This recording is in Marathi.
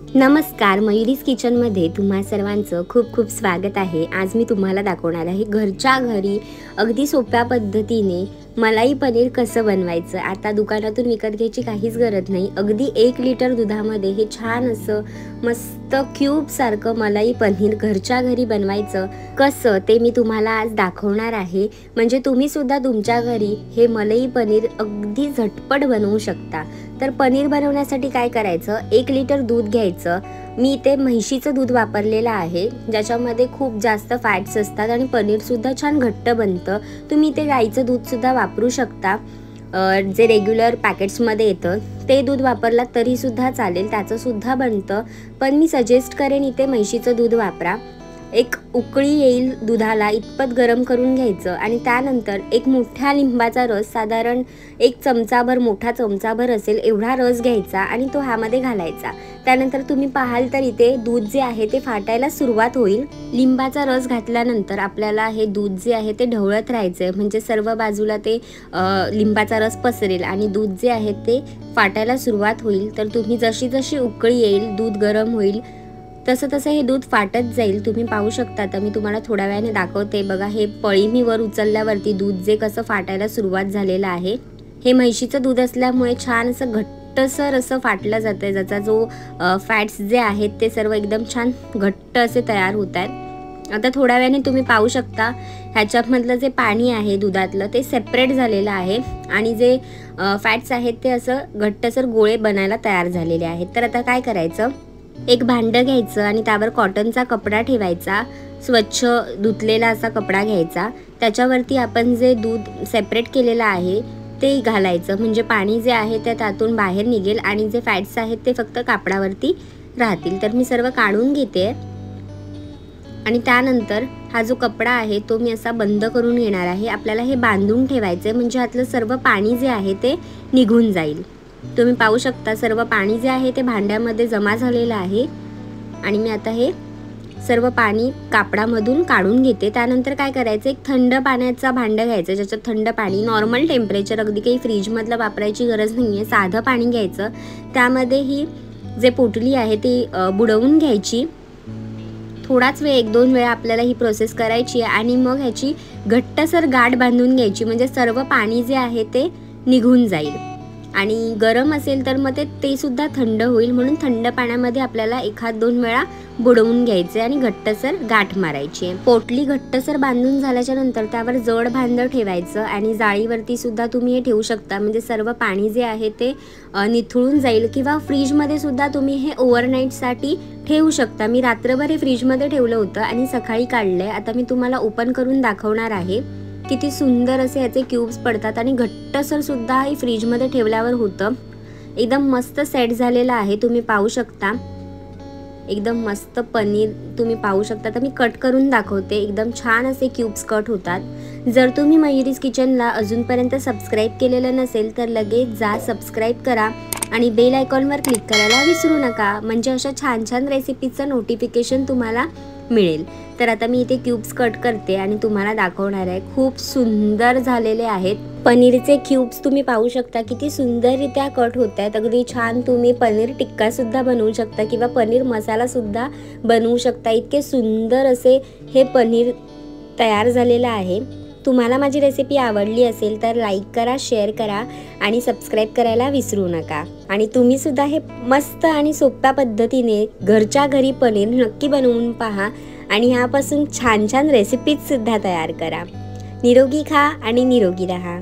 नमस्कार, मयुरीज किचनमध्ये तुम्हा सर्वांचं खूप खूप स्वागत आहे। आज मी तुम्हाला दाखवणार आहे घरच्या घरी अगदी सोप्या पद्धतीने मलाई पनीर कसं बनवायचं। आता दुकानातून विकत घ्यायची काहीच गरज नाही। अगदी 1 लिटर दुधामध्ये हे छान असं मस्त क्यूब सारखं मलाई पनीर घरच्या घरी बनवायचं कसं ते मी तुम्हाला आज दाखवणार आहे। म्हणजे तुम्ही सुद्धा तुमच्या घरी हे मलाई पनीर अगदी झटपट बनवू शकता। तर पनीर बनवण्यासाठी काय करायचं, 1 लिटर दूध घ्यायचं। मी इथे म्हशीचं दूध वापरलेलं आहे, ज्याच्यामध्ये खूप जास्त फॅट्स असतात आणि पनीर सुद्धा छान घट्ट बनतं। तुम्ही इथे गाईचं दूध सुद्धा वापरू शकता, जे रेग्युलर पॅकेट्समध्ये येतं ते दूध वापरलात तरी सुद्धा चालेल, त्याचं सुद्धा बनतं। पण मी सजेस्ट करेन इथे म्हशीचं दूध वापरा। एक उकळी येईल दुधाला इतपत गरम करून घ्यायचं आणि त्यानंतर एक मोठ्या लिंबाचा रस, साधारण 1 चमचाभर, मोठा चमचाभर असेल एवढा रस घ्यायचा आणि तो ह्यामध्ये घालायचा। त्यानंतर तुम्ही पाहाल तर इथे दूध जे आहे ते फाटायला सुरुवात होईल। लिंबाचा रस घातल्यानंतर आपल्याला हे दूध जे आहे ते ढवळत राहायचं, म्हणजे सर्व बाजूला ते लिंबाचा रस पसरेल आणि दूध जे आहे ते फाटायला सुरुवात होईल। तर तुम्ही जशी जशी उकळी येईल, दूध गरम होईल, तसं तसं हे दूध फाटत जाईल। तुम्ही पाहू शकता, तर मी तुम्हाला थोड्या वेळाने दाखवते। बघा, हे पळी मी वर उचलल्यावरती दूध जे कसं फाटायला सुरुवात झालेलं आहे। हे म्हशीचं दूध असल्यामुळे छान असं घट्टसर असं फाटलं जातं, ज्याचा जो फॅट्स जे आहेत ते सर्व एकदम छान घट्ट असे तयार होत आहेत। आता थोड्या वेळाने तुम्ही पाहू शकता, ह्याच्यामधलं जे पाणी आहे दुधातलं ते सेपरेट झालेलं आहे आणि जे फॅट्स आहेत ते असं घट्टसर गोळे बनायला तयार झालेले आहेत। तर आता काय करायचं, एक भांडं घ्यायचं आणि त्यावर कॉटनचा कपडा ठेवायचा, स्वच्छ धुतलेला असा कपडा घ्यायचा। त्याच्यावरती आपण जे दूध सेपरेट केलेलं आहे ते घालायचं, म्हणजे पाणी जे आहे ते त्यातून बाहेर निघेल आणि जे फॅट्स आहेत ते फक्त कापडावरती राहतील। तर मी सर्व काढून घेते आणि त्यानंतर हा जो कपडा आहे तो मी असा बंद करून घेणार आहे। आपल्याला हे बांधून ठेवायचं, म्हणजे यातलं सर्व पाणी जे आहे ते निघून जाईल। तुम्ही पाहू शकता, सर्व पाणी जे आहे ते भांड्यामध्ये जमा झालेलं आहे आणि मी आता हे सर्व पाणी कापडामधून काढून घेते। त्यानंतर काय करायचं, एक थंड पाण्याचा भांडं घ्यायचं, ज्याच्यात थंड पाणी, नॉर्मल टेम्परेचर, अगदी काही फ्रीजमधलं वापरायची गरज नाही आहे, साधं पाणी घ्यायचं। त्यामध्ये ही जे पोटली आहे ती बुडवून घ्यायची। थोडाच वेळ, 1-2 वेळा आपल्याला ही प्रोसेस करायची आहे आणि मग ह्याची घट्टसर गाठ बांधून घ्यायची, म्हणजे सर्व पाणी जे आहे ते निघून जाईल। आणि गरम असेल तर मग ते सुद्धा थंड होईल, म्हणून थंड पाण्यामध्ये आपल्याला 1-2 वेळा बुडवून घ्यायचे आणि घट्टसर गाठ मारायची। पोटली घट्टसर बांधून झाल्याच्या नंतर त्यावर जड भांडं ठेवायचं आणि जाळीवरती सुद्धा तुम्ही हे ठेवू शकता, म्हणजे सर्व पाणी जे आहे ते निथळून जाईल। किंवा फ्रीजमध्ये सुद्धा तुम्ही हे ओव्हरनाईटसाठी ठेवू शकता। मी रात्रभर हे फ्रीजमध्ये ठेवलं होतं आणि सकाळी काढलं आहे। आता मी तुम्हाला ओपन करून दाखवणार आहे। किती सुंदर असे याचे क्यूब्स पडतात आणि घट्टसर सुद्धा हे फ्रीजमध्ये ठेवल्यावर होतं। एकदम मस्त सेट झालेलं आहे, तुम्ही पाहू शकता। एकदम मस्त पनीर तुम्ही पाहू शकता। तर मी कट करून दाखवते, एकदम छान असे क्यूब्स कट होतात। जर तुम्ही मयुरीज किचनला अजूनपर्यंत सबस्क्राईब केलेलं नसेल तर लगेच जा, सबस्क्राईब करा आणि बेल आयकॉनवर क्लिक करायला विसरू नका, म्हणजे अशा छान छान रेसिपीचं नोटिफिकेशन तुम्हाला मिळेल। तर आता मी इथे क्यूब्स कट करते आणि तुम्हाला दाखवणार आहे। खूप सुंदर झालेले आहेत पनीरचे क्यूब्स, तुम्ही पाहू शकता किती सुंदररित्या कट होत आहेत। अगदी छान तुम्ही पनीर टिक्का सुद्धा बनवू शकता किंवा पनीर मसाला सुद्धा बनवू शकता। इतके सुंदर असे हे पनीर तयार झालेलं आहे। तुम्हाला माझी रेसिपी आवडली असेल तर लाईक करा, शेअर करा आणि सबस्क्राईब करायला विसरू नका। आणि तुम्ही सुद्धा हे मस्त आणि सोप्या पद्धतीने घरच्या घरी पनीर नक्की बनवून पहा आणि ह्यापासून छान छान रेसिपीज सुद्धा तयार करा। निरोगी खा आणि निरोगी रहा।